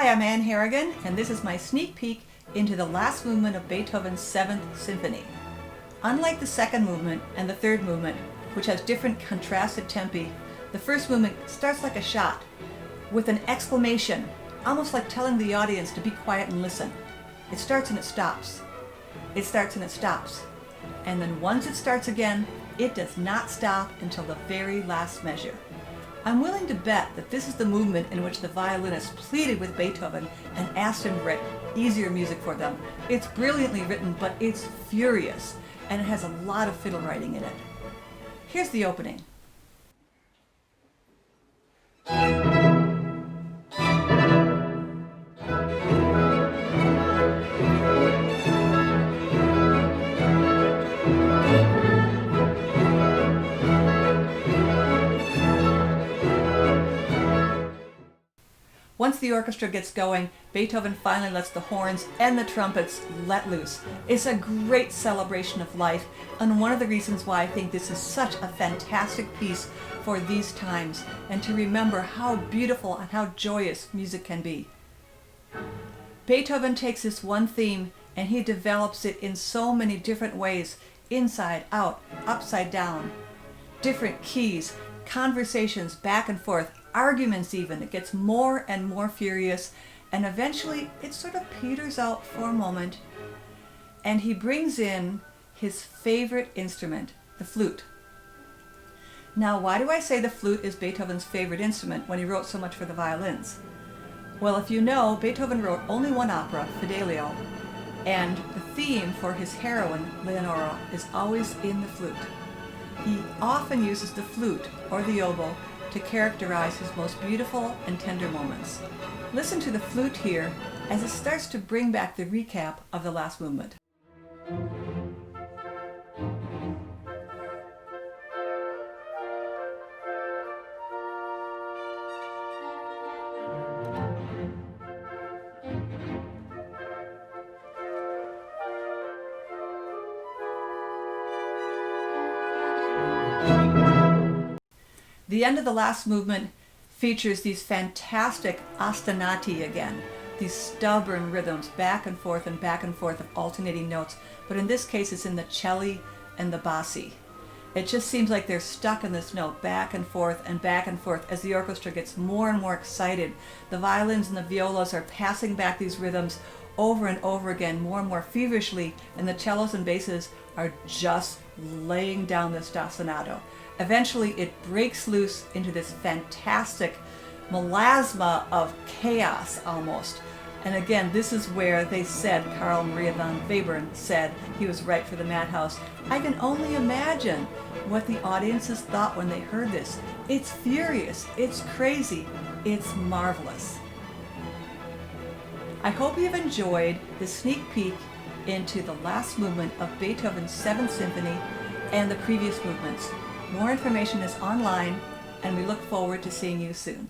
I'm Ann Harrigan, and this is my sneak peek into the last movement of Beethoven's 7th Symphony. Unlike the second movement and the third movement, which has different contrasted tempi, the first movement starts like a shot, with an exclamation, almost like telling the audience to be quiet and listen. It starts and it stops. It starts and it stops. And then once it starts again, it does not stop until the very last measure. I'm willing to bet that this is the movement in which the violinist pleaded with Beethoven and asked him to write easier music for them. It's brilliantly written, but it's furious, and it has a lot of fiddle writing in it. Here's the opening. Once the orchestra gets going, Beethoven finally lets the horns and the trumpets let loose. It's a great celebration of life, and one of the reasons why I think this is such a fantastic piece for these times, and to remember how beautiful and how joyous music can be. Beethoven takes this one theme and he develops it in so many different ways, inside, out, upside down, different keys, conversations back and forth, arguments even. It gets more and more furious, and eventually it sort of peters out for a moment, and he brings in his favorite instrument, the flute. Now, why do I say the flute is Beethoven's favorite instrument when he wrote so much for the violins? Well, if you know, Beethoven wrote only one opera, Fidelio, and the theme for his heroine, Leonora, is always in the flute. He often uses the flute or the oboe to characterize his most beautiful and tender moments. Listen to the flute here as it starts to bring back the recap of the last movement. The end of the last movement features these fantastic ostinati again, these stubborn rhythms back and forth of alternating notes, but in this case it's in the celli and the bassi. It just seems like they're stuck in this note back and forth as the orchestra gets more and more excited. The violins and the violas are passing back these rhythms over and over again, more and more feverishly, and the cellos and basses are just laying down this ostinato. Eventually it breaks loose into this fantastic melasma of chaos almost. And again, this is where they said, Carl Maria von Webern said he was right for the madhouse. I can only imagine what the audiences thought when they heard this. It's furious, it's crazy, it's marvelous. I hope you've enjoyed the sneak peek into the last movement of Beethoven's 7th Symphony and the previous movements. More information is online, and we look forward to seeing you soon.